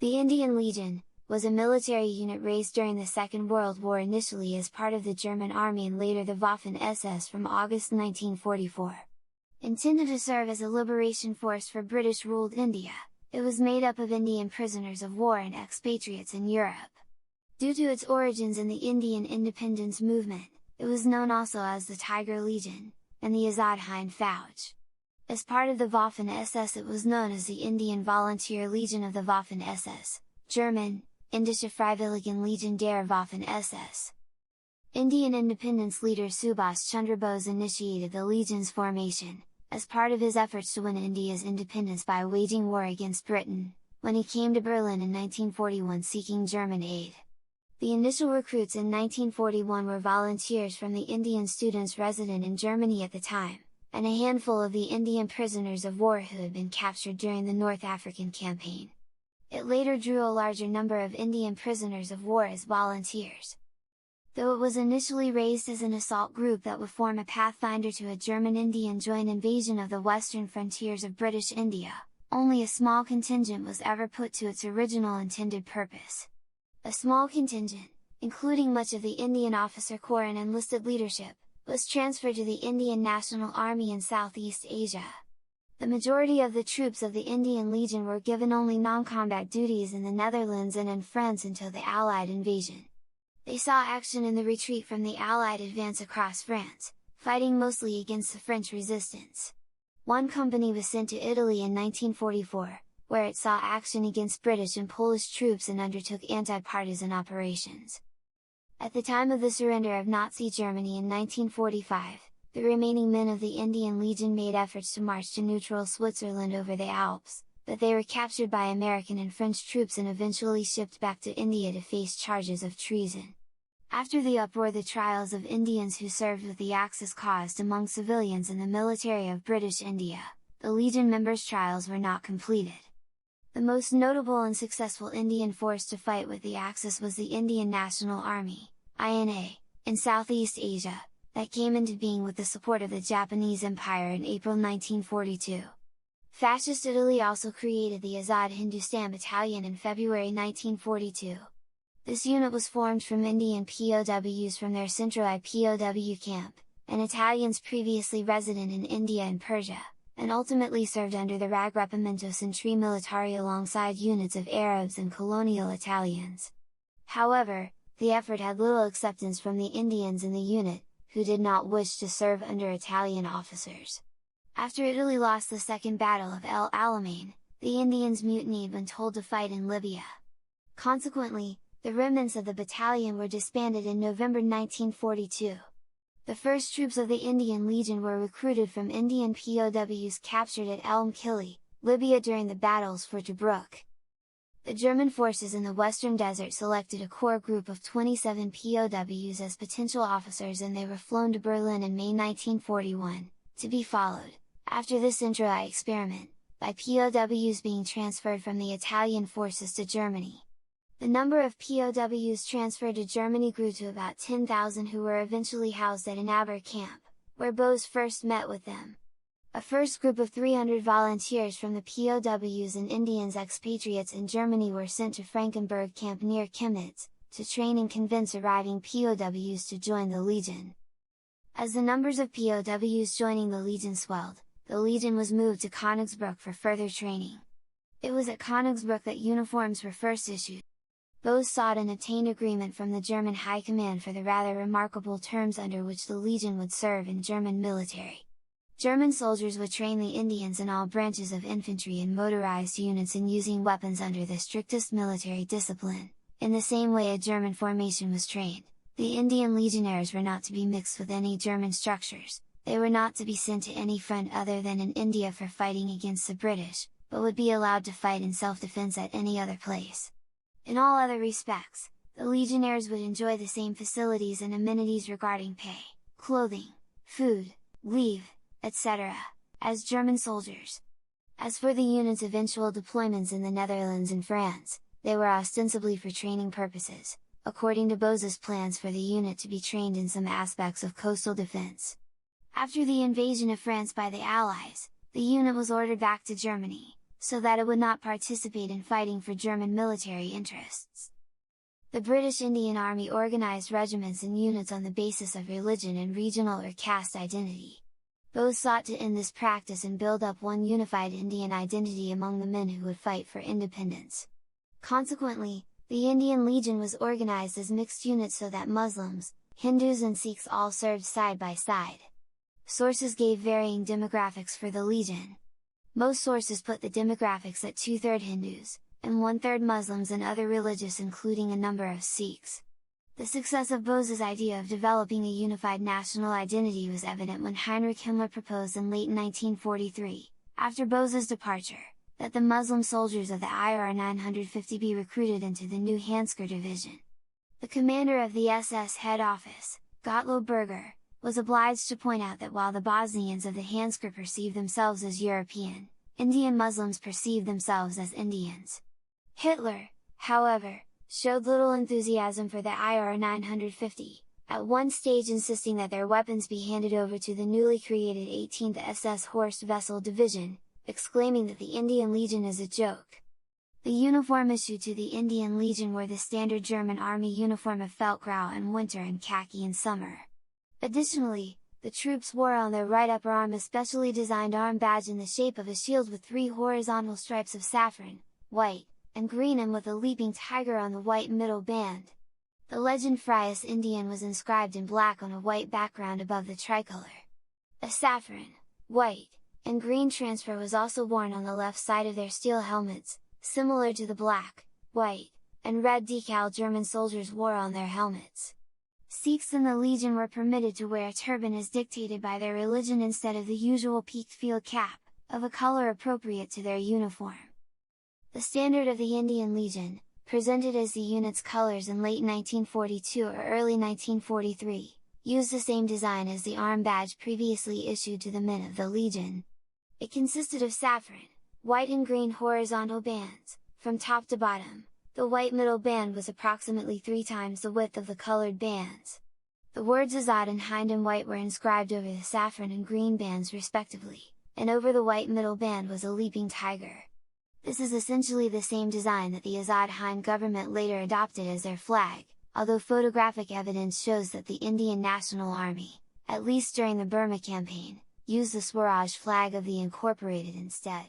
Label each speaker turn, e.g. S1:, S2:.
S1: The Indian Legion was a military unit raised during the Second World War, initially as part of the German Army and later the Waffen-SS from August 1944. Intended to serve as a liberation force for British-ruled India, it was made up of Indian prisoners of war and expatriates in Europe. Due to its origins in the Indian independence movement, it was known also as the Tiger Legion, and the Azad Hind Fauj. As part of the Waffen-SS, it was known as the Indian Volunteer Legion of the Waffen-SS, German, Indische Freiwilligen Legion der Waffen-SS. Indian independence leader Subhas Chandra Bose initiated the Legion's formation, as part of his efforts to win India's independence by waging war against Britain, when he came to Berlin in 1941 seeking German aid. The initial recruits in 1941 were volunteers from the Indian students resident in Germany at the time, and a handful of the Indian prisoners of war who had been captured during the North African campaign. It later drew a larger number of Indian prisoners of war as volunteers. Though it was initially raised as an assault group that would form a pathfinder to a German-Indian joint invasion of the western frontiers of British India, only a small contingent was ever put to its original intended purpose. A small contingent, including much of the Indian officer corps and enlisted leadership, was transferred to the Indian National Army in Southeast Asia. The majority of the troops of the Indian Legion were given only non-combat duties in the Netherlands and in France until the Allied invasion. They saw action in the retreat from the Allied advance across France, fighting mostly against the French resistance. One company was sent to Italy in 1944, where it saw action against British and Polish troops and undertook anti-partisan operations. At the time of the surrender of Nazi Germany in 1945, the remaining men of the Indian Legion made efforts to march to neutral Switzerland over the Alps, but they were captured by American and French troops and eventually shipped back to India to face charges of treason. After the uproar, the trials of Indians who served with the Axis caused among civilians in the military of British India, the Legion members' trials were not completed. The most notable and successful Indian force to fight with the Axis was the Indian National Army, INA, in Southeast Asia, that came into being with the support of the Japanese Empire in April 1942. Fascist Italy also created the Azad Hindustan Battalion in February 1942. This unit was formed from Indian POWs from their Centro-I POW camp, and Italians previously resident in India and Persia, and ultimately served under the Raggruppamento Centri Militari alongside units of Arabs and colonial Italians. However, the effort had little acceptance from the Indians in the unit, who did not wish to serve under Italian officers. After Italy lost the Second Battle of El Alamein, the Indians mutinied when told to fight in Libya. Consequently, the remnants of the battalion were disbanded in November 1942. The first troops of the Indian Legion were recruited from Indian POWs captured at El Mkili, Libya during the battles for Tobruk. The German forces in the Western Desert selected a core group of 27 POWs as potential officers, and they were flown to Berlin in May 1941, to be followed, after the Centro-I experiment, by POWs being transferred from the Italian forces to Germany. The number of POWs transferred to Germany grew to about 10,000, who were eventually housed at an Aber camp, where Bose first met with them. A first group of 300 volunteers from the POWs and Indians expatriates in Germany were sent to Frankenberg camp near Chemnitz, to train and convince arriving POWs to join the Legion. As the numbers of POWs joining the Legion swelled, the Legion was moved to Königsbruck for further training. It was at Königsbruck that uniforms were first issued. Bose sought and obtained agreement from the German High Command for the rather remarkable terms under which the Legion would serve in German military. German soldiers would train the Indians in all branches of infantry and motorized units in using weapons under the strictest military discipline, in the same way a German formation was trained. The Indian legionnaires were not to be mixed with any German structures, they were not to be sent to any front other than in India for fighting against the British, but would be allowed to fight in self-defense at any other place. In all other respects, the legionnaires would enjoy the same facilities and amenities regarding pay, clothing, food, leave, etc., as German soldiers. As for the unit's eventual deployments in the Netherlands and France, they were ostensibly for training purposes, according to Bose's plans for the unit to be trained in some aspects of coastal defense. After the invasion of France by the Allies, the unit was ordered back to Germany, so that it would not participate in fighting for German military interests. The British Indian Army organized regiments and units on the basis of religion and regional or caste identity. Both sought to end this practice and build up one unified Indian identity among the men who would fight for independence. Consequently, the Indian Legion was organized as mixed units so that Muslims, Hindus and Sikhs all served side by side. Sources gave varying demographics for the Legion. Most sources put the demographics at 2/3 Hindus, and 1/3 Muslims and other religious including a number of Sikhs. The success of Bose's idea of developing a unified national identity was evident when Heinrich Himmler proposed in late 1943, after Bose's departure, that the Muslim soldiers of the IR 950 be recruited into the new Hansker Division. The commander of the SS head office, Gottlob Berger, was obliged to point out that while the Bosnians of the Hansker perceived themselves as European, Indian Muslims perceived themselves as Indians. Hitler, however, showed little enthusiasm for the IR 950, at one stage insisting that their weapons be handed over to the newly created 18th SS Horst Wessel Division, exclaiming that the Indian Legion is a joke. The uniform issued to the Indian Legion were the standard German army uniform of Feldgrau in winter and khaki in summer. Additionally, the troops wore on their right upper arm a specially designed arm badge in the shape of a shield with 3 horizontal stripes of saffron, white, and green and with a leaping tiger on the white middle band. The legend Frias Indian was inscribed in black on a white background above the tricolor. A saffron, white, and green transfer was also worn on the left side of their steel helmets, similar to the black, white, and red decal German soldiers wore on their helmets. Sikhs in the Legion were permitted to wear a turban as dictated by their religion instead of the usual peaked field cap, of a color appropriate to their uniform. The standard of the Indian Legion, presented as the unit's colors in late 1942 or early 1943, used the same design as the arm badge previously issued to the men of the Legion. It consisted of saffron, white and green horizontal bands, from top to bottom. The white middle band was approximately 3 times the width of the colored bands. The words Azad and Hind in white were inscribed over the saffron and green bands respectively, and over the white middle band was a leaping tiger. This is essentially the same design that the Azad Hind government later adopted as their flag, although photographic evidence shows that the Indian National Army, at least during the Burma campaign, used the Swaraj flag of the Incorporated instead.